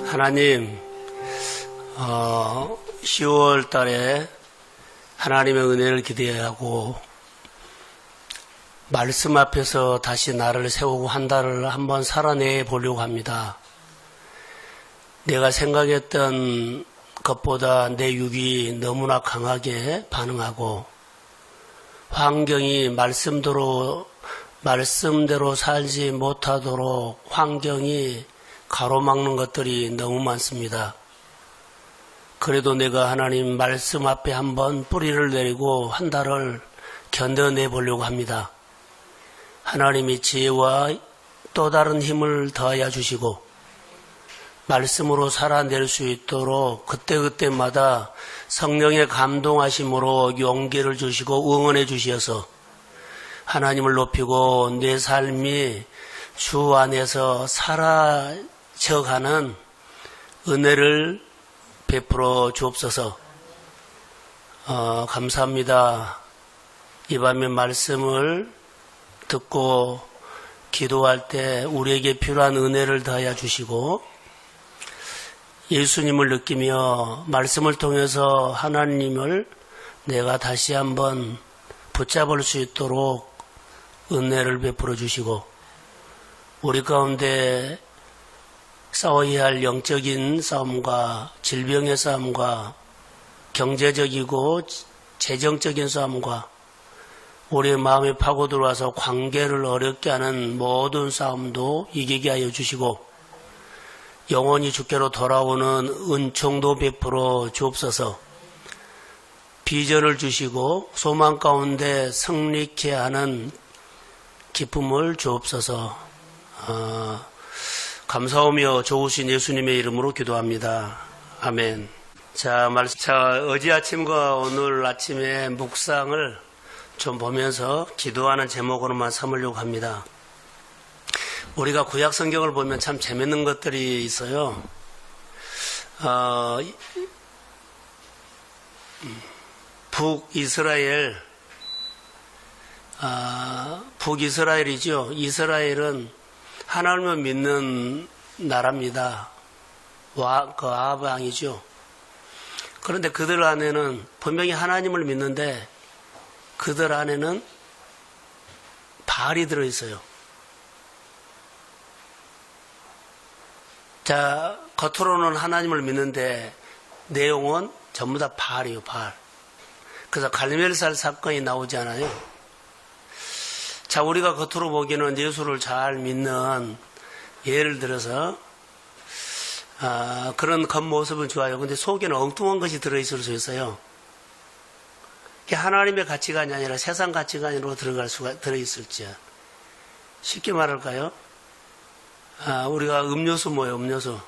하나님, 10월 달에 하나님의 은혜를 기대해야 하고 말씀 앞에서 다시 나를 세우고 한 달을 한번 살아내 보려고 합니다. 내가 생각했던 것보다 내 육이 너무나 강하게 반응하고 환경이 말씀대로 살지 못하도록 환경이 가로막는 것들이 너무 많습니다. 그래도 내가 하나님 말씀 앞에 한번 뿌리를 내리고 한 달을 견뎌내 보려고 합니다. 하나님이 지혜와 또 다른 힘을 더하여 주시고 말씀으로 살아낼 수 있도록 그때그때마다 성령의 감동하심으로 용기를 주시고 응원해 주시어서 하나님을 높이고 내 삶이 주 안에서 사라져가는 은혜를 베풀어 주옵소서. 감사합니다. 이 밤에 말씀을 듣고 기도할 때 우리에게 필요한 은혜를 더하여 주시고 예수님을 느끼며 말씀을 통해서 하나님을 내가 다시 한번 붙잡을 수 있도록 은혜를 베풀어 주시고 우리 가운데 싸워야 할 영적인 싸움과 질병의 싸움과 경제적이고 재정적인 싸움과 우리의 마음에 파고 들어와서 관계를 어렵게 하는 모든 싸움도 이기게 하여 주시고 영원히 주께로 돌아오는 은총도 베풀어 주옵소서. 비전을 주시고 소망 가운데 승리케 하는 기쁨을 주옵소서. 감사하며 좋으신 예수님의 이름으로 기도합니다. 아멘. 자, 어제 아침과 오늘 아침의 묵상을 좀 보면서 기도하는 제목으로만 삼으려고 합니다. 우리가 구약 성경을 보면 참 재밌는 것들이 있어요. 북이스라엘이죠. 이스라엘은 하나님을 믿는 나라입니다. 그 아합 왕이죠. 그런데 그들 안에는 분명히 하나님을 믿는데 그들 안에는 바알이 들어있어요. 자, 겉으로는 하나님을 믿는데 내용은 전부 다 바알이에요, 바알. 그래서 갈멜살 사건이 나오지 않아요. 자, 우리가 겉으로 보기에는 예수를 잘 믿는, 예를 들어서 그런 겉모습은 좋아요. 근데 속에는 엉뚱한 것이 들어있을 수 있어요. 하나님의 가치관이 아니라 세상 가치관으로 들어있을지. 쉽게 말할까요? 우리가 음료수 뭐예요? 음료수.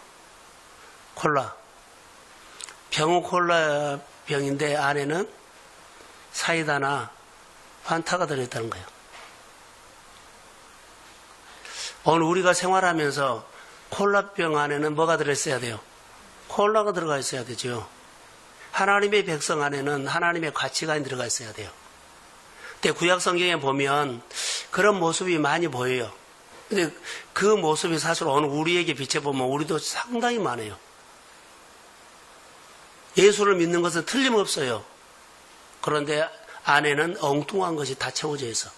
콜라. 병은 콜라 병인데 안에는 사이다나 환타가 들어있다는 거예요. 오늘 우리가 생활하면서 콜라병 안에는 뭐가 들어있어야 돼요? 콜라가 들어가 있어야 되죠. 하나님의 백성 안에는 하나님의 가치관이 들어가 있어야 돼요. 근데 구약 성경에 보면 그런 모습이 많이 보여요. 근데 그 모습이 사실 오늘 우리에게 비춰보면 우리도 상당히 많아요. 예수를 믿는 것은 틀림없어요. 그런데 안에는 엉뚱한 것이 다 채워져 있어.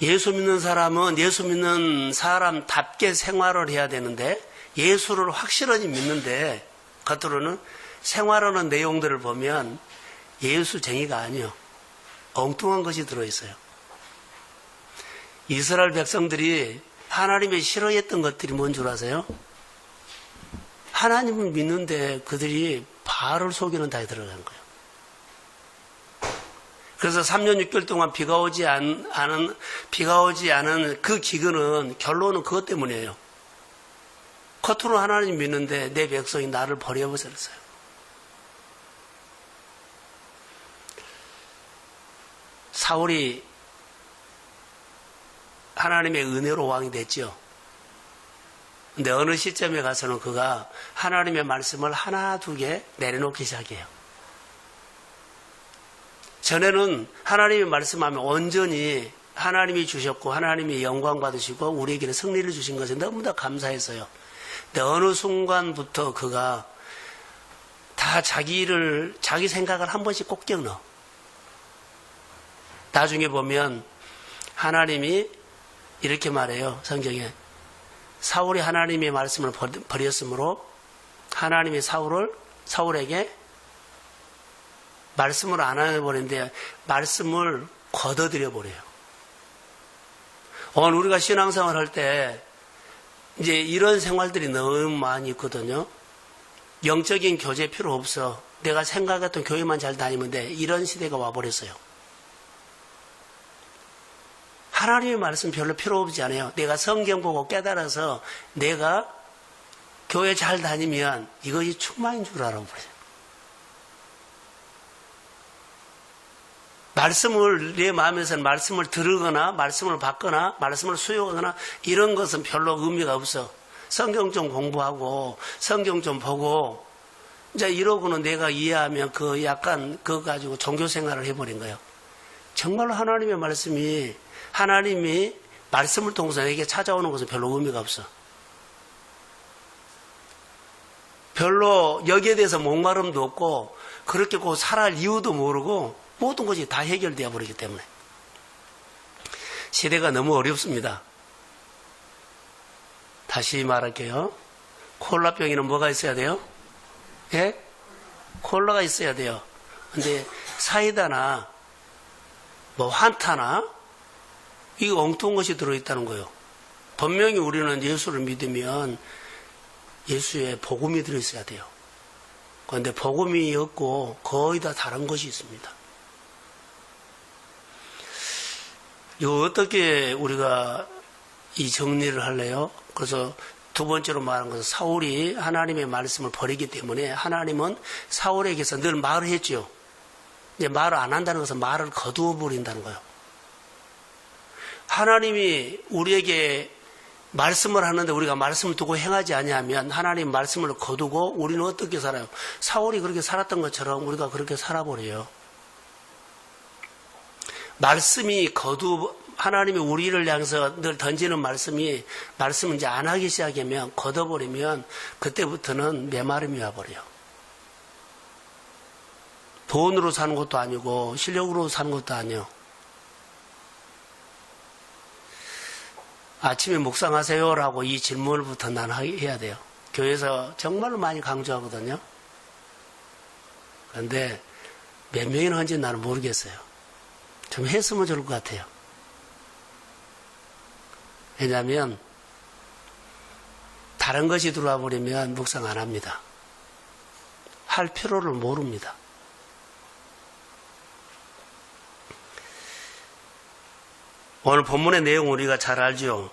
예수 믿는 사람은 예수 믿는 사람답게 생활을 해야 되는데 예수를 확실하게 믿는데 겉으로는 생활하는 내용들을 보면 예수쟁이가 아니에요. 엉뚱한 것이 들어있어요. 이스라엘 백성들이 하나님이 싫어했던 것들이 뭔 줄 아세요? 하나님을 믿는데 그들이 바알을 속이는 다에 들어간 거예요. 그래서 3년 6개월 동안 비가 오지 않은 그 기근은 결론은 그것 때문이에요. 겉으로 하나님 믿는데 내 백성이 나를 버려버렸어요. 사울이 하나님의 은혜로 왕이 됐죠. 근데 어느 시점에 가서는 그가 하나님의 말씀을 하나 두 개 내려놓기 시작해요. 전에는 하나님의 말씀하면 온전히 하나님이 주셨고 하나님이 영광 받으시고 우리에게는 승리를 주신 것에 너무나 감사했어요. 근데 어느 순간부터 그가 다 자기 생각을 한 번씩 꼭 끼워넣어. 나중에 보면 하나님이 이렇게 말해요. 성경에 사울이 하나님의 말씀을 버렸으므로 하나님이 사울에게 말씀을 안 해버리는데 말씀을 걷어들여 버려요. 오늘 우리가 신앙생활 할 때 이제 이런 생활들이 너무 많이 있거든요. 영적인 교제 필요 없어. 내가 생각했던 교회만 잘 다니면 돼. 이런 시대가 와버렸어요. 하나님의 말씀 별로 필요 없지 않아요. 내가 성경 보고 깨달아서 내가 교회 잘 다니면 이것이 충만인 줄 알아버려요. 말씀을 내 마음에서는 말씀을 들으거나 말씀을 받거나 말씀을 수용하거나 이런 것은 별로 의미가 없어. 성경 좀 공부하고 성경 좀 보고 이제 이러고는 내가 이해하면 그 약간 그거 가지고 종교 생활을 해버린 거예요. 정말로 하나님의 말씀이 하나님이 말씀을 통해서 내게 찾아오는 것은 별로 의미가 없어. 별로 여기에 대해서 목마름도 없고 그렇게 꼭 살아갈 이유도 모르고 모든 것이 다 해결되어 버리기 때문에 시대가 너무 어렵습니다. 다시 말할게요. 콜라병에는 뭐가 있어야 돼요? 예? 콜라가 있어야 돼요. 근데 사이다나 뭐 환타나 이거 엉뚱한 것이 들어있다는 거예요. 분명히 우리는 예수를 믿으면 예수의 복음이 들어있어야 돼요. 그런데 복음이 없고 거의 다 다른 것이 있습니다. 이거 어떻게 우리가 이 정리를 할래요? 그래서 두 번째로 말한 것은 사울이 하나님의 말씀을 버리기 때문에 하나님은 사울에게서 늘 말을 했죠. 이제 말을 안 한다는 것은 말을 거두어 버린다는 거예요. 하나님이 우리에게 말씀을 하는데 우리가 말씀을 두고 행하지 아니하면 하나님 말씀을 거두고 우리는 어떻게 살아요? 사울이 그렇게 살았던 것처럼 우리가 그렇게 살아버려요. 말씀이 하나님이 우리를 향해서 늘 던지는 말씀을 이제 안 하기 시작하면 걷어버리면 그때부터는 메마름이 와버려요. 돈으로 사는 것도 아니고 실력으로 사는 것도 아니에요. 아침에 묵상하세요라고 이 질문부터 난 해야 돼요. 교회에서 정말로 많이 강조하거든요. 그런데 몇 명이나 하는지 나는 모르겠어요. 좀 했으면 좋을 것 같아요. 왜냐하면 다른 것이 들어와 버리면 묵상 안 합니다. 할 필요를 모릅니다. 오늘 본문의 내용 우리가 잘 알죠.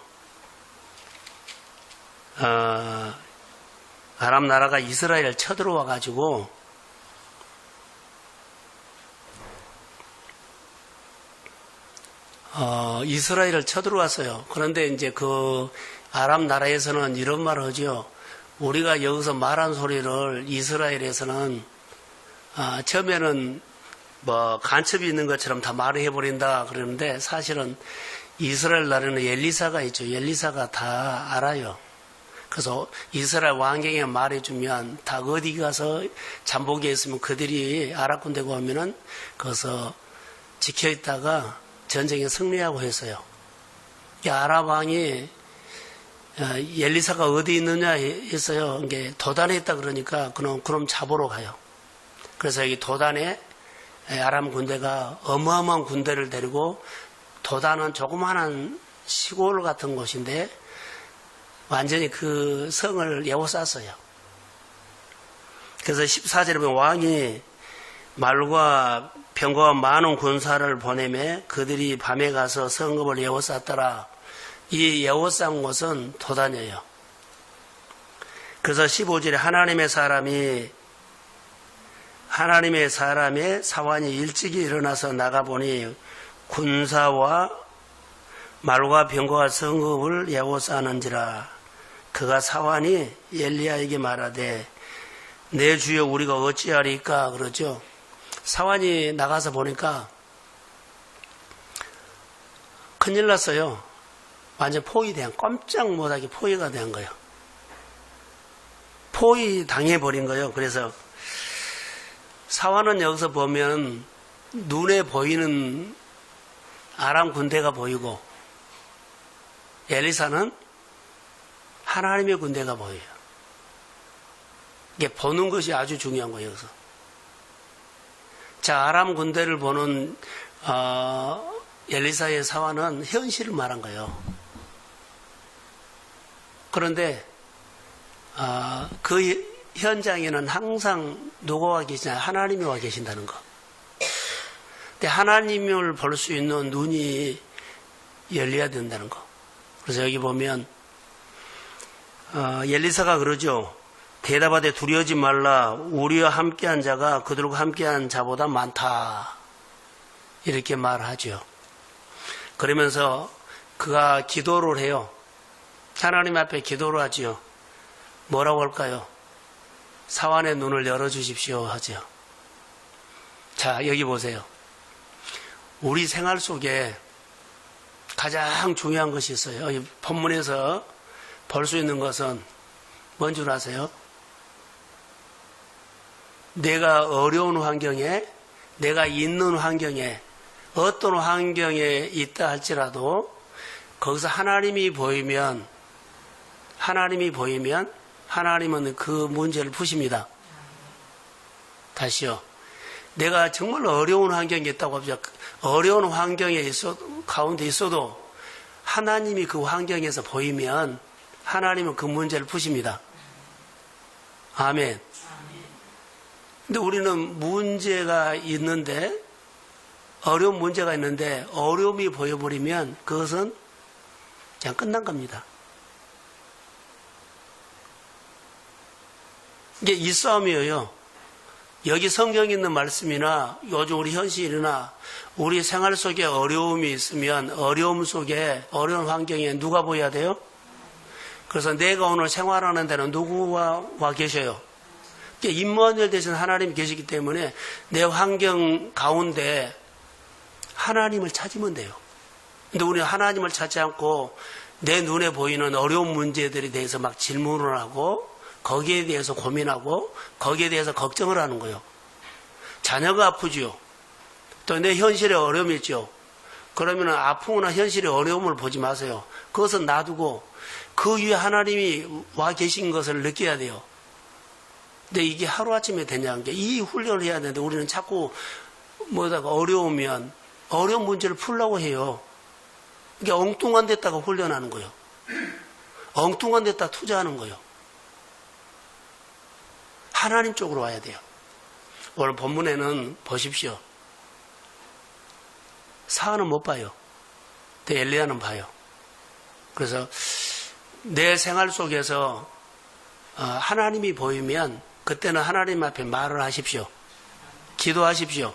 아람 나라가 이스라엘을 쳐들어와 가지고 이스라엘을 쳐들어왔어요. 그런데 이제 그 아람 나라에서는 이런 말을 하죠. 우리가 여기서 말한 소리를 이스라엘에서는 처음에는 뭐 간첩이 있는 것처럼 다 말을 해버린다 그러는데 사실은 이스라엘 나라에는 엘리사가 있죠. 엘리사가 다 알아요. 그래서 이스라엘 왕에게 말해주면 다 어디 가서 잠복에 있으면 그들이 아랍군대가 오면은 거기서 지켜있다가 전쟁에 승리하고 했어요. 이 아랍 왕이 엘리사가 어디 있느냐 했어요. 이게 도단에 있다 그러니까 그럼 잡으러 가요. 그래서 여기 도단에 아람 군대가 어마어마한 군대를 데리고 도단은 조그마한 시골 같은 곳인데 완전히 그 성을 에워쌌어요. 그래서 14절에 보면 왕이 말과 병거와 많은 군사를 보내매 그들이 밤에 가서 성읍을 에워쌌더라. 이 에워싼 곳은 도단이에요. 그래서 15절에 하나님의 사람의 사환이 일찍이 일어나서 나가보니 군사와 말과 병거와 성읍을 에워싸는지라. 그가 사환이 엘리야에게 말하되 내 주여 우리가 어찌하리까 그러죠. 사환이 나가서 보니까 큰일 났어요. 완전 포위된, 꼼짝 못하게 포위가 된 거예요. 포위 당해버린 거예요. 그래서 사화는 여기서 보면 눈에 보이는 아람 군대가 보이고 엘리사는 하나님의 군대가 보여요. 이게 보는 것이 아주 중요한 거예요. 여기서. 자, 아람 군대를 보는 엘리사의 사화는 현실을 말한 거예요. 그런데 그 현장에는 항상 누가 와 계시냐? 하나님이 와 계신다는 거. 근데 하나님을 볼 수 있는 눈이 열려야 된다는 거. 그래서 여기 보면 엘리사가 그러죠. 대답하되 두려워하지 말라. 우리와 함께한 자가 그들과 함께한 자보다 많다. 이렇게 말하죠. 그러면서 그가 기도를 해요. 하나님 앞에 기도를 하지요. 뭐라고 할까요? 사환의 눈을 열어주십시오 하죠. 자, 여기 보세요. 우리 생활 속에 가장 중요한 것이 있어요. 이 본문에서 볼 수 있는 것은 뭔 줄 아세요? 내가 어려운 환경에, 내가 있는 환경에, 어떤 환경에 있다 할지라도 거기서 하나님이 보이면 하나님은 그 문제를 푸십니다. 다시요. 내가 정말 어려운 환경에 있다고 하죠. 어려운 환경에 가운데 있어도 하나님이 그 환경에서 보이면 하나님은 그 문제를 푸십니다. 아멘. 근데 우리는 문제가 있는데, 어려운 문제가 있는데 어려움이 보여버리면 그것은 그냥 끝난 겁니다. 이게 이 싸움이에요. 여기 성경에 있는 말씀이나 요즘 우리 현실이나 우리 생활 속에 어려움이 있으면 어려움 속에 어려운 환경에 누가 보여야 돼요? 그래서 내가 오늘 생활하는 데는 누구가 와 계셔요? 임마누엘 대신 하나님이 계시기 때문에 내 환경 가운데 하나님을 찾으면 돼요. 근데 우리는 하나님을 찾지 않고 내 눈에 보이는 어려운 문제들에 대해서 막 질문을 하고 거기에 대해서 고민하고 거기에 대해서 걱정을 하는 거예요. 자녀가 아프지요. 또 내 현실에 어려움이 있죠. 그러면 아픔이나 현실의 어려움을 보지 마세요. 그것은 놔두고 그 위에 하나님이 와 계신 것을 느껴야 돼요. 근데 이게 하루아침에 되냐는 게 이 훈련을 해야 되는데 우리는 자꾸 뭐다가 어려우면 어려운 문제를 풀려고 해요. 이게 엉뚱한 데다가 훈련하는 거예요. 엉뚱한 데다가 투자하는 거예요. 하나님 쪽으로 와야 돼요. 오늘 본문에는 보십시오. 사안은 못 봐요. 근데 엘리야는 봐요. 그래서 내 생활 속에서 하나님이 보이면 그때는 하나님 앞에 말을 하십시오. 기도하십시오.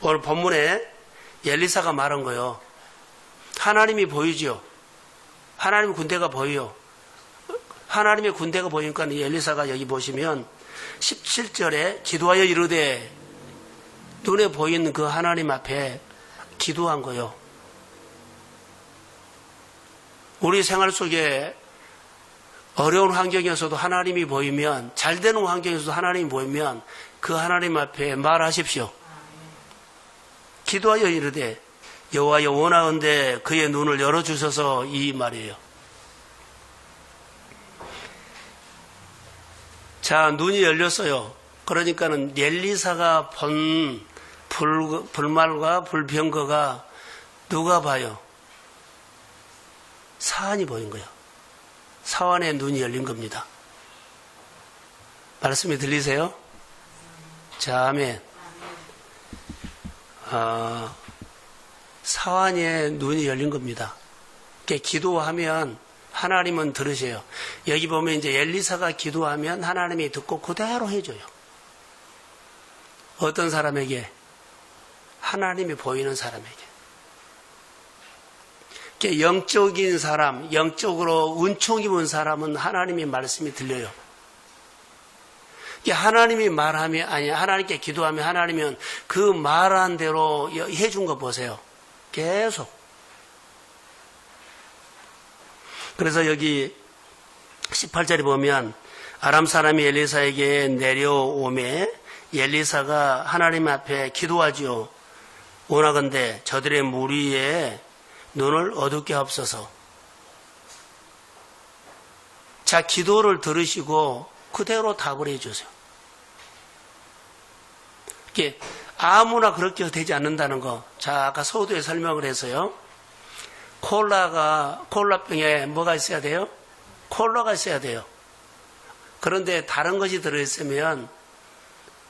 오늘 본문에 엘리사가 말한 거예요. 하나님이 보이죠. 하나님의 군대가 보여요. 하나님의 군대가 보이니까 엘리사가 여기 보시면 17절에 기도하여 이르되 눈에 보이는 그 하나님 앞에 기도한 거예요. 우리 생활 속에 어려운 환경에서도 하나님이 보이면, 잘 되는 환경에서도 하나님이 보이면 그 하나님 앞에 말하십시오. 기도하여 이르되 여호와여 원하건대 그의 눈을 열어주셔서, 이 말이에요. 자, 눈이 열렸어요. 그러니까는 엘리사가 본 불말과 불병거가 누가 봐요? 사안이 보인 거예요. 사안의 눈이 열린 겁니다. 말씀이 들리세요? 자, 아멘. 사안의 눈이 열린 겁니다. 기도하면 하나님은 들으셔요. 여기 보면 이제 엘리사가 기도하면 하나님이 듣고 그대로 해줘요. 어떤 사람에게? 하나님이 보이는 사람에게. 영적인 사람, 영적으로 은총 입은 사람은 하나님의 말씀이 들려요. 하나님이 말하면, 아니, 하나님께 기도하면 하나님은 그 말한 대로 해준 거 보세요. 계속. 그래서 여기 18절에 보면 아람 사람이 엘리사에게 내려오매 엘리사가 하나님 앞에 기도하지요. 원하건대 저들의 무리에 눈을 어둡게 하옵소서. 자, 기도를 들으시고 그대로 답을 해주세요. 이게 아무나 그렇게 되지 않는다는 거. 자, 아까 서두에 설명을 해서요. 콜라병에 뭐가 있어야 돼요? 콜라가 있어야 돼요. 그런데 다른 것이 들어있으면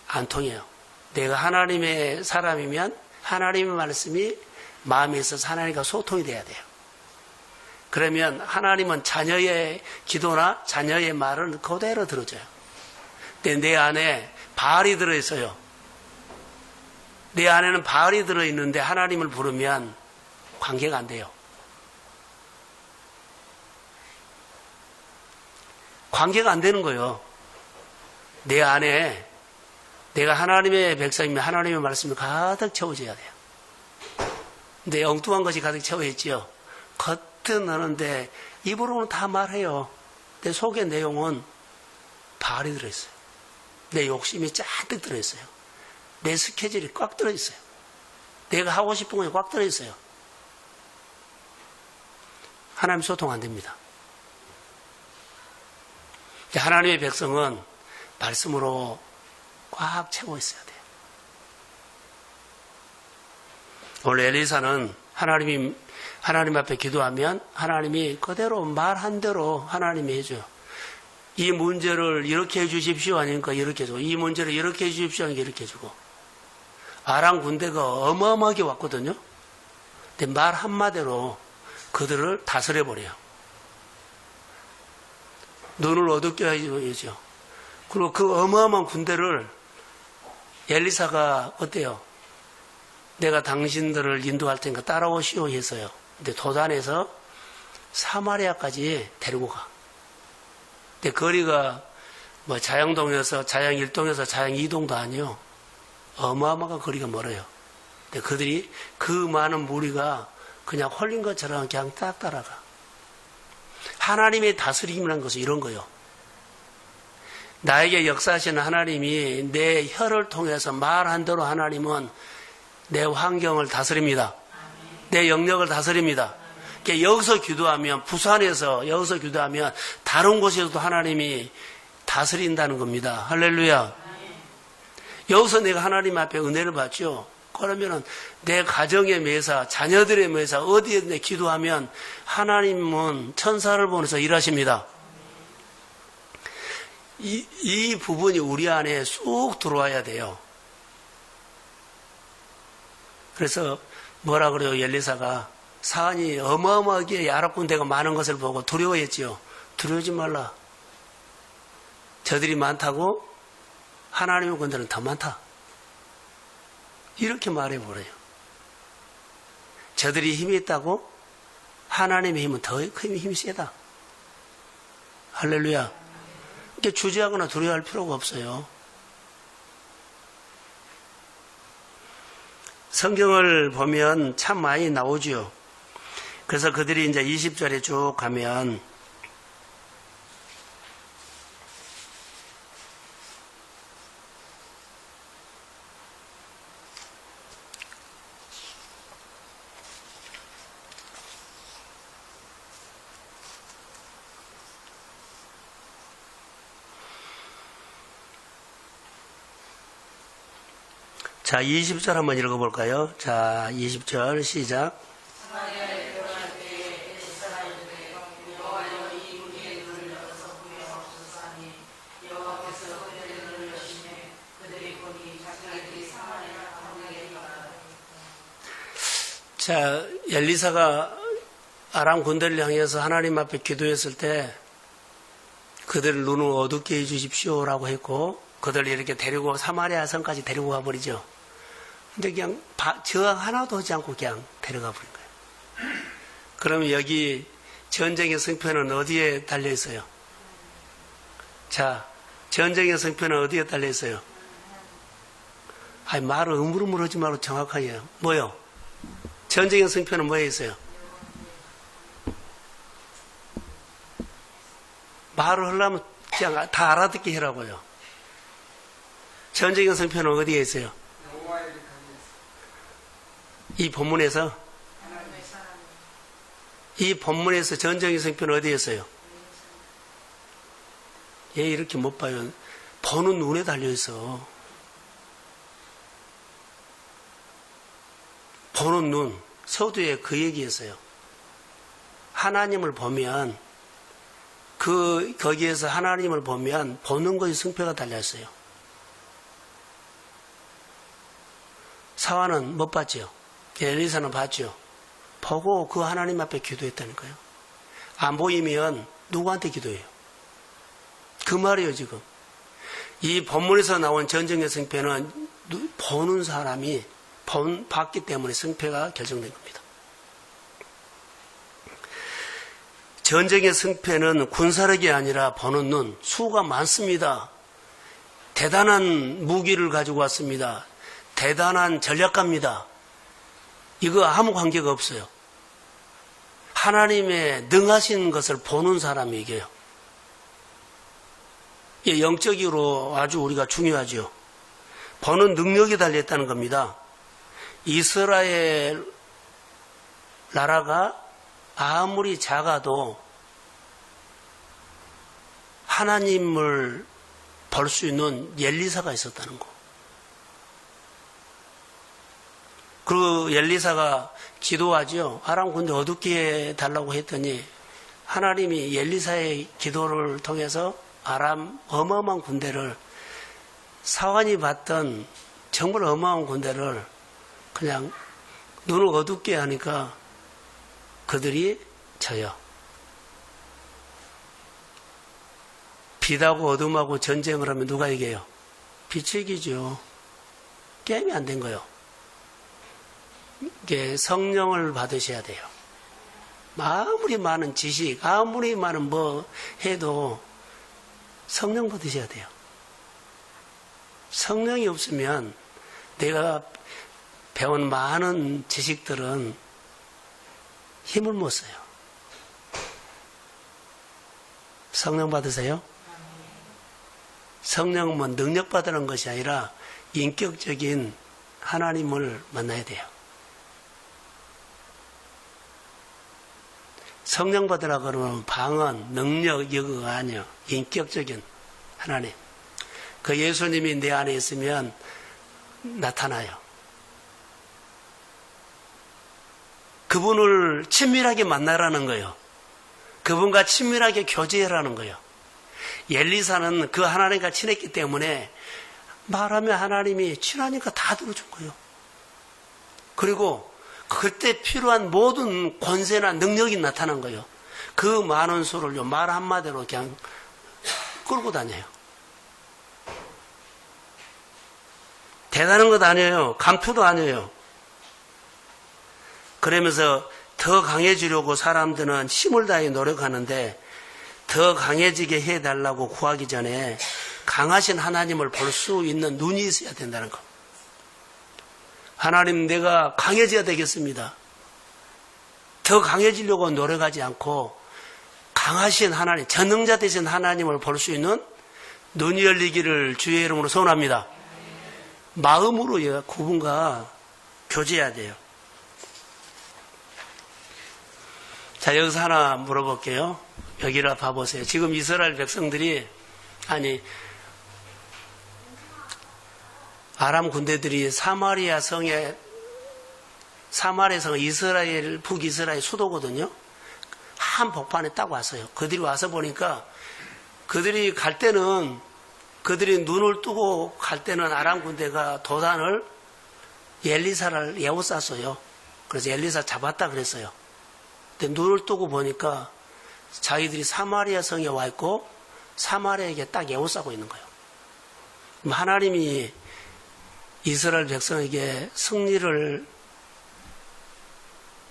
안 통해요. 내가 하나님의 사람이면 하나님의 말씀이 마음에 있어서 하나님과 소통이 돼야 돼요. 그러면 하나님은 자녀의 기도나 자녀의 말을 그대로 들어줘요. 근데 내 안에 바알이 들어있어요. 내 안에는 바알이 들어있는데 하나님을 부르면 관계가 안 돼요. 관계가 안 되는 거예요. 내 안에 내가 하나님의 백성이면 하나님의 말씀이 가득 채워져야 돼요. 근데 엉뚱한 것이 가득 채워있지요. 겉은 하는데 입으로는 다 말해요. 내 속의 내용은 바알이 들어있어요. 내 욕심이 잔뜩 들어있어요. 내 스케줄이 꽉 들어있어요. 내가 하고 싶은 것이 꽉 들어있어요. 하나님 소통 안 됩니다. 하나님의 백성은 말씀으로 꽉 채워 있어야 돼요. 원래 엘리사는 하나님 앞에 기도하면 하나님이 그대로 말한 대로 하나님이 해줘요. 이 문제를 이렇게 해주십시오 하니까 이렇게 해주고, 이 문제를 이렇게 해주십시오 하니까 이렇게 해주고. 아람 군대가 어마어마하게 왔거든요. 근데 말 한마디로 그들을 다스려버려요. 눈을 어둡게 해주죠. 그리고 그 어마어마한 군대를 엘리사가 어때요? 내가 당신들을 인도할 테니까 따라오시오 해서요. 근데 도단에서 사마리아까지 데리고 가. 근데 거리가 뭐 자양동에서 자양 1동에서 자양 2동도 아니요. 어마어마한 거리가 멀어요. 근데 그들이 그 많은 무리가 그냥 홀린 것처럼 그냥 딱 따라가. 하나님의 다스림이라는 것은 이런 거예요. 나에게 역사하시는 하나님이 내 혀를 통해서 말한 대로 하나님은 내 환경을 다스립니다. 내 영역을 다스립니다. 그러니까 여기서 기도하면, 부산에서 여기서 기도하면 다른 곳에서도 하나님이 다스린다는 겁니다. 할렐루야. 여기서 내가 하나님 앞에 은혜를 받죠. 그러면은 내 가정의 매사, 자녀들의 매사, 어디에 내 기도하면 하나님은 천사를 보내서 일하십니다. 이 부분이 우리 안에 쑥 들어와야 돼요. 그래서 뭐라 그래요? 엘리사가 사안이 어마어마하게 아랍 군대가 많은 것을 보고 두려워했지요. 두려워하지 말라. 저들이 많다고 하나님의 군대는 더 많다. 이렇게 말해버려요. 저들이 힘이 있다고 하나님의 힘은 더 힘이 세다. 할렐루야. 이렇게 주저하거나 두려워할 필요가 없어요. 성경을 보면 참 많이 나오죠. 그래서 그들이 이제 20절에 쭉 가면 자, 20절 한번 읽어볼까요? 자, 20절 시작. 자, 엘리사가 아람 군대를 향해서 하나님 앞에 기도했을 때 그들을 눈을 어둡게 해주십시오라고 했고 그들을 이렇게 데리고 사마리아 성까지 데리고 가버리죠. 근데 그냥 저항 하나도 하지 않고 그냥 데려가 버린 거예요. 그러면 여기 전쟁의 승패는 어디에 달려 있어요? 자, 전쟁의 승패는 어디에 달려 있어요? 아니, 말을 음물음물 하지 말고 정확하게 해요. 뭐요? 전쟁의 승패는 뭐에 있어요? 말을 하려면 그냥 다 알아듣게 하라고요. 전적인 성패는 어디에 있어요? 이 본문에서? 이 본문에서 전적인 성패는 어디에 있어요? 얘 이렇게 못 봐요. 보는 눈에 달려있어. 보는 눈. 서두에 그 얘기했어요. 하나님을 보면 거기에서 하나님을 보면 보는 것이 승패가 달려있어요. 사화는 못 봤죠. 엘리사는 봤죠. 보고 그 하나님 앞에 기도했다니까요. 안 보이면 누구한테 기도해요? 그 말이에요, 지금. 이 본문에서 나온 전쟁의 승패는 보는 사람이 봤기 때문에 승패가 결정된 겁니다. 전쟁의 승패는 군사력이 아니라 보는 눈, 수가 많습니다. 대단한 무기를 가지고 왔습니다. 대단한 전략가입니다. 이거 아무 관계가 없어요. 하나님의 능하신 것을 보는 사람이 이겨요. 영적으로 아주 우리가 중요하죠. 보는 능력이 달려있다는 겁니다. 이스라엘 나라가 아무리 작아도 하나님을 볼 수 있는 엘리사가 있었다는 거. 그 엘리사가 기도하죠. 아람 군대 어둡게 해달라고 했더니 하나님이 엘리사의 기도를 통해서 아람 어마어마한 군대를 사환이 봤던 정말 어마어마한 군대를 그냥 눈을 어둡게 하니까 그들이 져요. 빛하고 어둠하고 전쟁을 하면 누가 이겨요? 빛이 이기죠. 게임이 안 된 거예요. 이게 성령을 받으셔야 돼요. 아무리 많은 지식, 아무리 많은 뭐 해도 성령 받으셔야 돼요. 성령이 없으면 내가 배운 많은 지식들은 힘을 못 써요. 성령 받으세요? 성령은 능력 받으는 것이 아니라 인격적인 하나님을 만나야 돼요. 성령 받으라 그러면 방언, 능력, 이거 아니요. 인격적인 하나님. 그 예수님이 내 안에 있으면 나타나요. 그분을 친밀하게 만나라는 거예요. 그분과 친밀하게 교제하라는 거예요. 엘리사는 그 하나님과 친했기 때문에 말하면 하나님이 친하니까 다 들어준 거예요. 그리고 그때 필요한 모든 권세나 능력이 나타난 거예요. 그 많은 수를 말 한마디로 그냥 끌고 다녀요. 대단한 것 아니에요. 감투도 아니에요. 그러면서 더 강해지려고 사람들은 힘을 다해 노력하는데 더 강해지게 해달라고 구하기 전에 강하신 하나님을 볼 수 있는 눈이 있어야 된다는 거. 하나님, 내가 강해져야 되겠습니다. 더 강해지려고 노력하지 않고 강하신 하나님, 전능자 되신 하나님을 볼 수 있는 눈이 열리기를 주의 이름으로 소원합니다. 마음으로 그분과 교제해야 돼요. 자, 여기서 하나 물어볼게요. 여기라 봐보세요. 지금 이스라엘 백성들이, 아람 군대들이 사마리아 성에 이스라엘, 북이스라엘 수도거든요. 한 복판에 딱 왔어요. 그들이 와서 보니까 그들이 갈 때는 그들이 눈을 뜨고 갈 때는 아람 군대가 도단을 엘리사를 에워쌌어요. 그래서 엘리사 잡았다 그랬어요. 근데 눈을 뜨고 보니까 자기들이 사마리아 성에 와 있고 사마리아에게 딱 에워싸고 있는 거예요. 하나님이 이스라엘 백성에게 승리를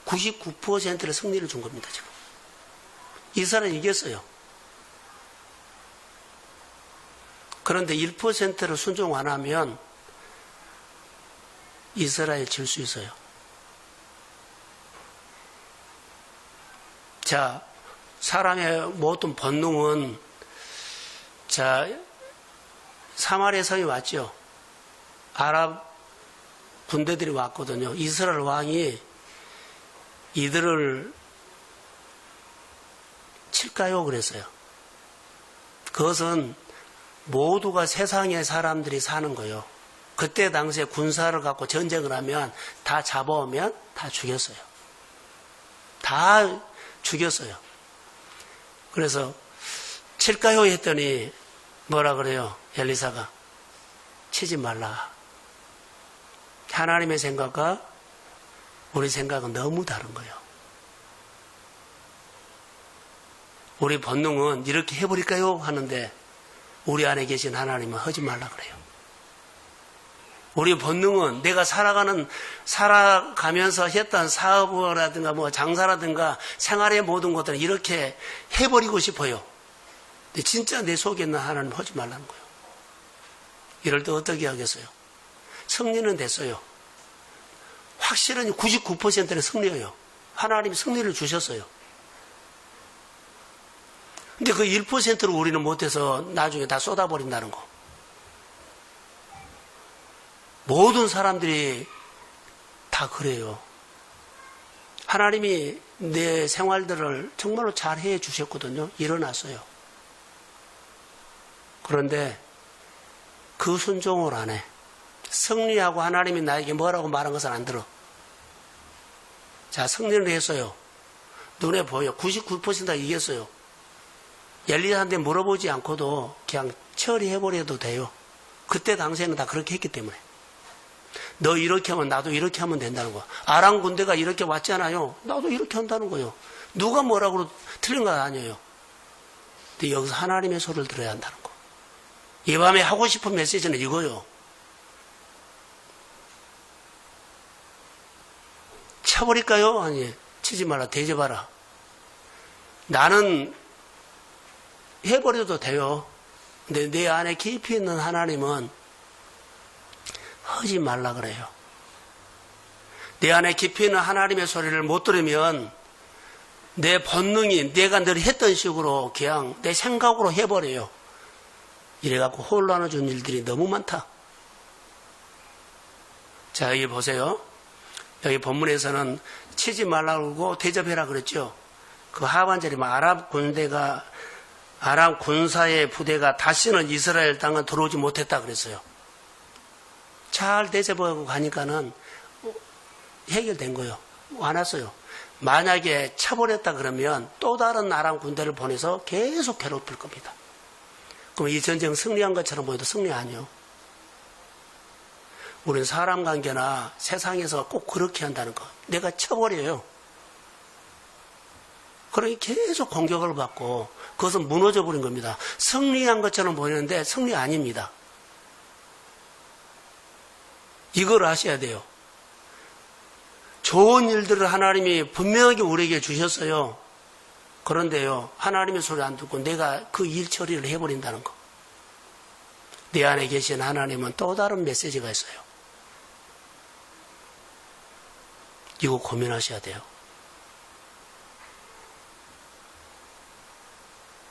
99%의 승리를 준 겁니다. 지금 이스라엘이 이겼어요. 그런데 1%를 순종 안 하면 이스라엘 질 수 있어요. 자, 사람의 모든 본능은 자, 사마리아 성이 왔죠. 아랍 군대들이 왔거든요. 이스라엘 왕이 이들을 칠까요? 그랬어요. 그것은 모두가 세상의 사람들이 사는 거예요. 그때 당시에 군사를 갖고 전쟁을 하면 다 잡아오면 다 죽였어요. 다 죽였어요. 그래서 칠까요? 했더니 뭐라 그래요? 엘리사가 치지 말라. 하나님의 생각과 우리 생각은 너무 다른 거예요. 우리 본능은 이렇게 해버릴까요? 하는데 우리 안에 계신 하나님은 하지 말라 그래요. 우리 본능은 내가 살아가면서 했던 사업이라든가 뭐 장사라든가 생활의 모든 것들은 이렇게 해버리고 싶어요. 근데 진짜 내 속에 있는 하나님 하지 말라는 거예요. 이럴 때 어떻게 하겠어요? 승리는 됐어요. 확실한 99%는 승리예요. 하나님이 승리를 주셨어요. 근데 그 1%를 우리는 못해서 나중에 다 쏟아버린다는 거. 모든 사람들이 다 그래요. 하나님이 내 생활들을 정말로 잘 해 주셨거든요. 일어났어요. 그런데 그 순종을 안 해. 승리하고 하나님이 나에게 뭐라고 말한 것은 안 들어. 자, 승리를 했어요. 눈에 보여. 99%가 이겼어요. 엘리사한테 물어보지 않고도 그냥 처리해버려도 돼요. 그때 당시에는 다 그렇게 했기 때문에. 너 이렇게 하면 나도 이렇게 하면 된다는 거야. 아람 군대가 이렇게 왔잖아요. 나도 이렇게 한다는 거예요. 누가 뭐라고 틀린 건 아니에요. 근데 여기서 하나님의 소리를 들어야 한다는 거. 이 밤에 하고 싶은 메시지는 이거요. 쳐버릴까요? 아니, 치지 마라. 대접하라. 나는 해버려도 돼요. 근데 내 안에 깊이 있는 하나님은 하지 말라 그래요. 내 안에 깊이 있는 하나님의 소리를 못 들으면 내 본능이 내가 늘 했던 식으로 그냥 내 생각으로 해버려요. 이래갖고 혼란을 준 일들이 너무 많다. 자, 여기 보세요. 여기 본문에서는 치지 말라고 대접해라 그랬죠. 그 하반절이 아랍 군사의 부대가 다시는 이스라엘 땅은 들어오지 못했다 그랬어요. 잘 대접하고 가니까는 해결된 거예요. 안 왔어요. 만약에 쳐버렸다 그러면 또 다른 아람 군대를 보내서 계속 괴롭힐 겁니다. 그럼 이 전쟁 승리한 것처럼 보여도 승리 아니에요. 우리는 사람 관계나 세상에서 꼭 그렇게 한다는 거. 내가 쳐버려요. 그러니 계속 공격을 받고 그것은 무너져 버린 겁니다. 승리한 것처럼 보이는데 승리 아닙니다. 이걸 아셔야 돼요. 좋은 일들을 하나님이 분명하게 우리에게 주셨어요. 그런데요, 하나님의 소리 안 듣고 내가 그 일 처리를 해버린다는 거. 내 안에 계신 하나님은 또 다른 메시지가 있어요. 이거 고민하셔야 돼요.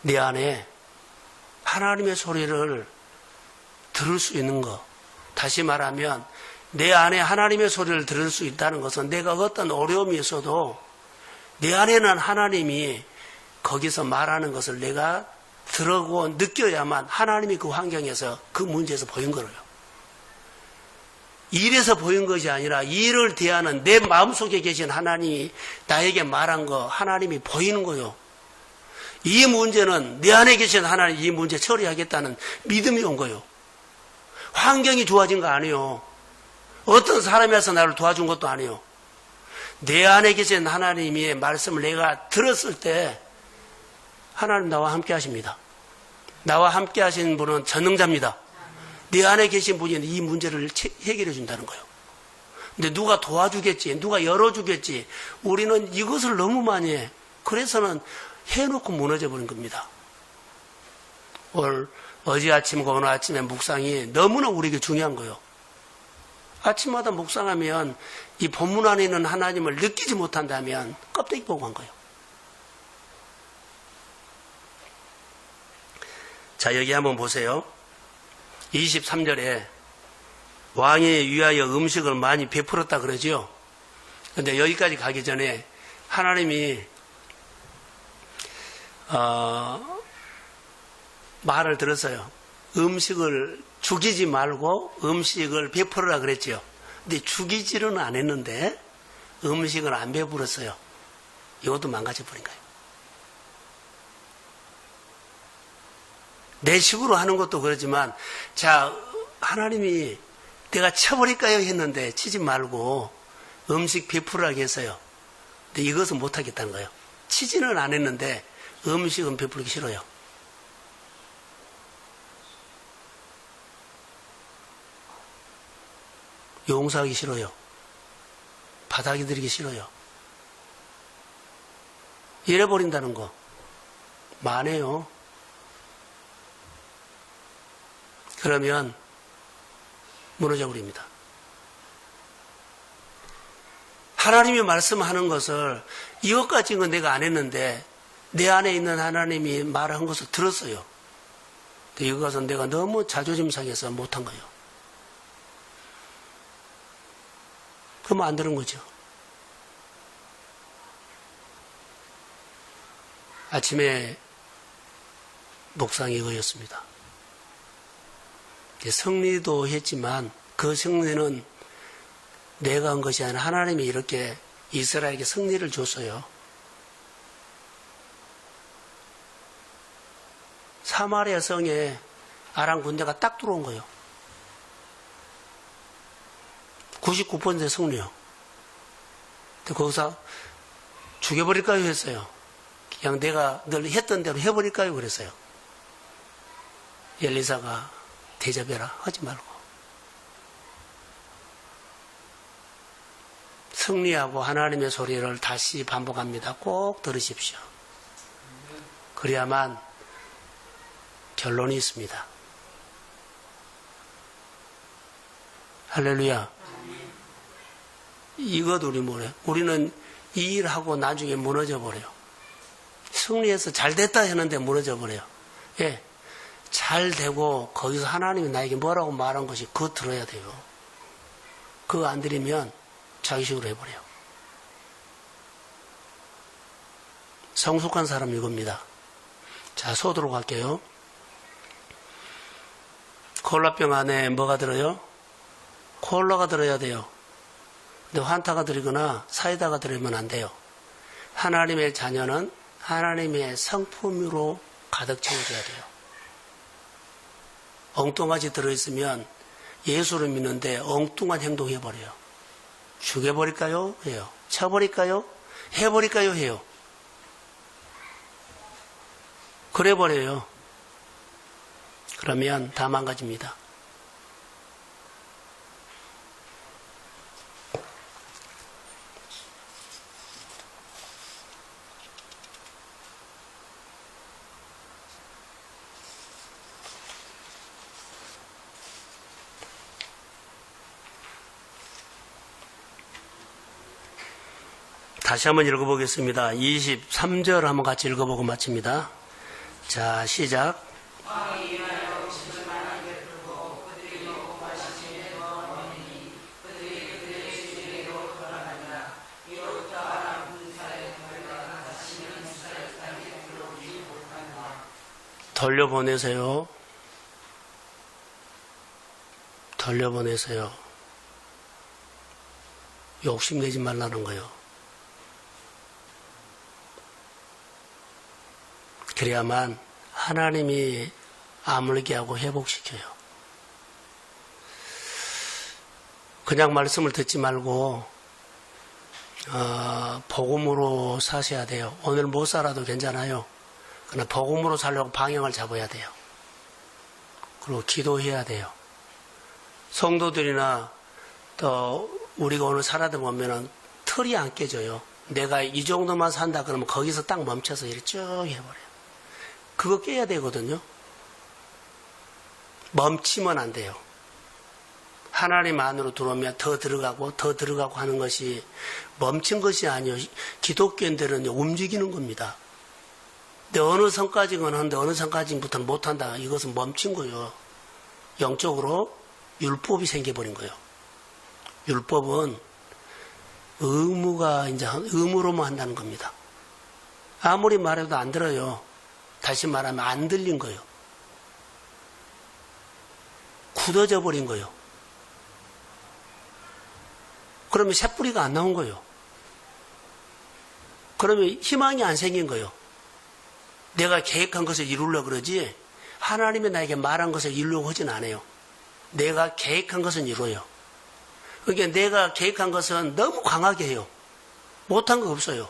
내 안에 하나님의 소리를 들을 수 있는 것. 다시 말하면 내 안에 하나님의 소리를 들을 수 있다는 것은 내가 어떤 어려움이 있어도 내 안에는 하나님이 거기서 말하는 것을 내가 들어고 느껴야만 하나님이 그 환경에서 그 문제에서 보인 거예요. 일에서 보인 것이 아니라 일을 대하는 내 마음속에 계신 하나님이 나에게 말한 거 하나님이 보이는 거예요. 이 문제는 내 안에 계신 하나님 이 문제 처리하겠다는 믿음이 온 거예요. 환경이 좋아진 거 아니에요. 어떤 사람이 와서 나를 도와준 것도 아니에요. 내 안에 계신 하나님의 말씀을 내가 들었을 때 하나님 나와 함께 하십니다. 나와 함께 하신 분은 전능자입니다. 내 안에 계신 분이 이 문제를 해결해 준다는 거예요. 근데 누가 도와주겠지, 누가 열어주겠지, 우리는 이것을 너무 많이 해. 그래서는 해놓고 무너져 버린 겁니다. 어제 아침과 오늘 아침에 묵상이 너무나 우리에게 중요한 거예요. 아침마다 묵상하면 이 본문 안에 있는 하나님을 느끼지 못한다면 껍데기 보고 한 거예요. 자, 여기 한번 보세요. 23절에 왕이 위하여 음식을 많이 베풀었다 그러죠. 근데 여기까지 가기 전에 하나님이 말을 들었어요. 음식을 죽이지 말고 음식을 베풀으라 그랬죠. 근데 죽이지는 안 했는데 음식을 안 베풀었어요. 이것도 망가져버린 거예요. 내 식으로 하는 것도 그렇지만, 자, 하나님이 내가 쳐버릴까요? 했는데 치지 말고 음식 베풀으라고 했어요. 근데 이것은 못하겠다는 거예요. 치지는 안 했는데 음식은 베풀기 싫어요. 용서하기 싫어요. 바닥이 들이기 싫어요. 잃어버린다는 거 많아요. 그러면 무너져 버립니다. 하나님이 말씀하는 것을 이것까지는 내가 안 했는데 내 안에 있는 하나님이 말한 것을 들었어요. 근데 이것은 내가 너무 자존심 상해서 못한 거예요. 그러면 안 되는 거죠. 아침에 묵상이 이거였습니다. 승리도 했지만 그 승리는 내가 한 것이 아니라 하나님이 이렇게 이스라엘에게 승리를 줬어요. 사마리아 성에 아람 군대가 딱 들어온 거예요. 99% 승리요. 근데 거기서 죽여버릴까요? 했어요. 그냥 내가 늘 했던 대로 해버릴까요? 그랬어요. 엘리사가 대접해라. 하지 말고. 승리하고 하나님의 소리를 다시 반복합니다. 꼭 들으십시오. 그래야만 결론이 있습니다. 할렐루야. 이것 우리 뭐래? 우리는 이 일하고 나중에 무너져 버려요. 승리해서 잘 됐다 했는데 무너져 버려요. 예. 잘 되고 거기서 하나님이 나에게 뭐라고 말한 것이 그거 들어야 돼요. 그거 안 들으면 자기식으로 해버려요. 성숙한 사람 이겁니다. 자, 소도로 갈게요. 콜라병 안에 뭐가 들어요? 콜라가 들어야 돼요. 근데 환타가 들이거나 사이다가 들으면 안 돼요. 하나님의 자녀는 하나님의 성품으로 가득 채워져야 돼요. 엉뚱하게 들어있으면 예수를 믿는데 엉뚱한 행동해버려요. 죽여버릴까요? 해요. 쳐버릴까요? 해버릴까요? 해요. 그래버려요. 그러면 다 망가집니다. 다시 한번 읽어보겠습니다. 23절 한번 같이 읽어보고 마칩니다. 자, 시작. 돌려보내세요. 돌려보내세요. 욕심내지 말라는 거예요. 그래야만 하나님이 아물게 하고 회복시켜요. 그냥 말씀을 듣지 말고 복음으로 사셔야 돼요. 오늘 못 살아도 괜찮아요. 그러나 복음으로 살려고 방향을 잡아야 돼요. 그리고 기도해야 돼요. 성도들이나 또 우리가 오늘 살아다 보면은 틀이 안 깨져요. 내가 이 정도만 산다 그러면 거기서 딱 멈춰서 이렇게 쭉 해버려요. 그거 깨야 되거든요. 멈추면 안 돼요. 하나님 안으로 들어오면 더 들어가고 하는 것이 멈춘 것이 아니요. 기독교인들은 움직이는 겁니다. 근데 어느 선까지는 하는데 어느 선까지부터는 못한다. 이것은 멈춘 거예요. 영적으로 율법이 생겨버린 거예요. 율법은 의무가 이제 의무로만 한다는 겁니다. 아무리 말해도 안 들어요. 다시 말하면 안 들린 거예요. 굳어져 버린 거예요. 그러면 새뿌리가 안 나온 거예요. 그러면 희망이 안 생긴 거예요. 내가 계획한 것을 이루려고 그러지 하나님이 나에게 말한 것을 이루려고 하진 않아요. 내가 계획한 것은 이루어요. 그러니까 내가 계획한 것은 너무 강하게 해요. 못한 거 없어요.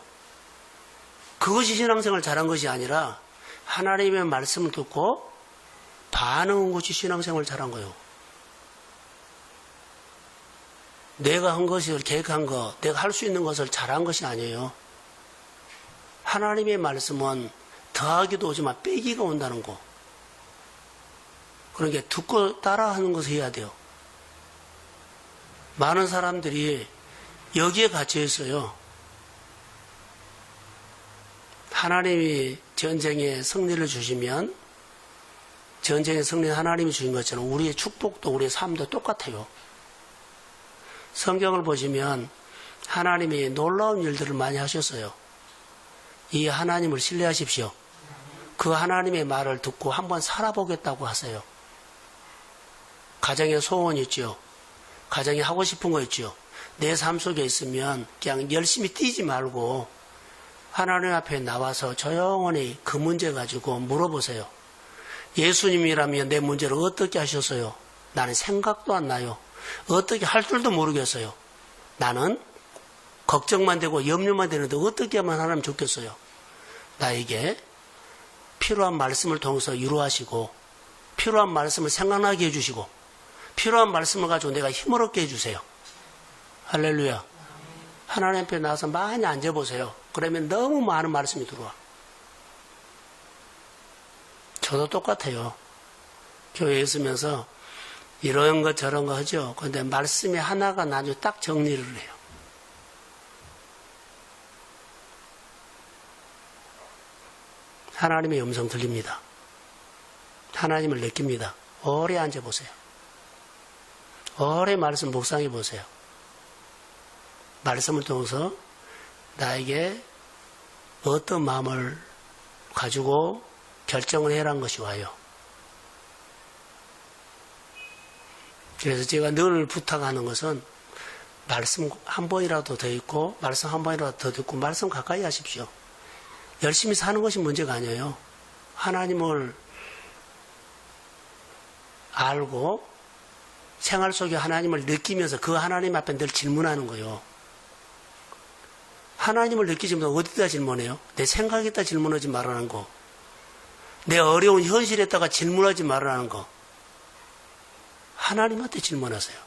그것이 신앙생활 잘한 것이 아니라 하나님의 말씀을 듣고 반응한 것이 신앙생활 잘한 거예요. 내가 한 것을 계획한 거, 내가 할 수 있는 것을 잘한 것이 아니에요. 하나님의 말씀은 더하기도 오지만 빼기가 온다는 거. 그러니까 듣고 따라하는 것을 해야 돼요. 많은 사람들이 여기에 갇혀 있어요. 하나님이 전쟁에 승리를 주시면 전쟁의 승리는 하나님이 주신 것처럼 우리의 축복도 우리의 삶도 똑같아요. 성경을 보시면 하나님이 놀라운 일들을 많이 하셨어요. 이 하나님을 신뢰하십시오. 그 하나님의 말을 듣고 한번 살아보겠다고 하세요. 가정에 소원이 있죠. 가정에 하고 싶은 거 있죠. 내 삶 속에 있으면 그냥 열심히 뛰지 말고 하나님 앞에 나와서 조용히 그 문제 가지고 물어보세요. 예수님이라면 내 문제를 어떻게 하셨어요? 나는 생각도 안 나요. 어떻게 할 줄도 모르겠어요. 나는 걱정만 되고 염려만 되는데 어떻게 하면 하나님 좋겠어요? 나에게 필요한 말씀을 통해서 이루하시고 필요한 말씀을 생각나게 해주시고 필요한 말씀을 가지고 내가 힘을 얻게 해주세요. 할렐루야. 하나님 앞에 나와서 많이 앉아보세요. 그러면 너무 많은 말씀이 들어와. 저도 똑같아요. 교회에 있으면서 이런 거 저런 거 하죠. 그런데 말씀이 하나가 나중에 딱 정리를 해요. 하나님의 음성 들립니다. 하나님을 느낍니다. 오래 앉아보세요. 오래 말씀 묵상해 보세요. 말씀을 통해서 나에게 어떤 마음을 가지고 결정을 해라는 것이 와요. 그래서 제가 늘 부탁하는 것은 말씀 한 번이라도 더 읽고 말씀 한 번이라도 더 듣고 말씀 가까이 하십시오. 열심히 사는 것이 문제가 아니에요. 하나님을 알고 생활 속에 하나님을 느끼면서 그 하나님 앞에 늘 질문하는 거예요. 하나님을 느끼지 못하면 어디다 질문해요? 내 생각에다 질문하지 말라는 거. 내 어려운 현실에다가 질문하지 말라는 거. 하나님한테 질문하세요.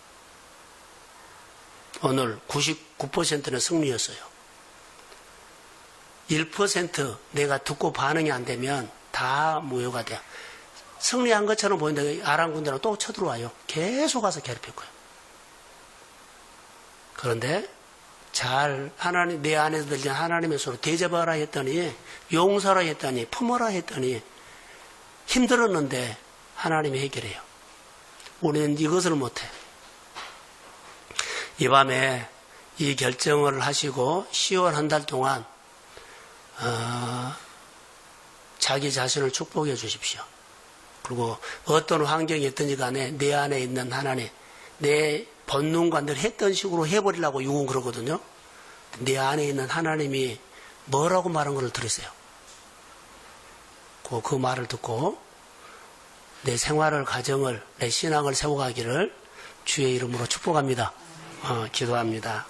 오늘 99%는 승리였어요. 1% 내가 듣고 반응이 안 되면 다 무효가 돼요. 승리한 것처럼 보이는데 아랑군대랑 또 쳐들어와요. 계속 와서 괴롭힐 거예요. 그런데 잘 하나님 내 안에서 들리는 하나님의 소리 대접하라 했더니 용서하라 했더니 품어라 했더니 힘들었는데 하나님이 해결해요. 우리는 이것을 못해. 이 밤에 이 결정을 하시고 10월 한 달 동안 자기 자신을 축복해 주십시오. 그리고 어떤 환경이 있든지 간에 내 안에 있는 하나님, 내 본능과 늘 했던 식으로 해버리려고 육은 그러거든요. 내 안에 있는 하나님이 뭐라고 말한 것을 들으세요. 그 말을 듣고 내 생활을, 가정을, 내 신앙을 세워가기를 주의 이름으로 축복합니다. 기도합니다.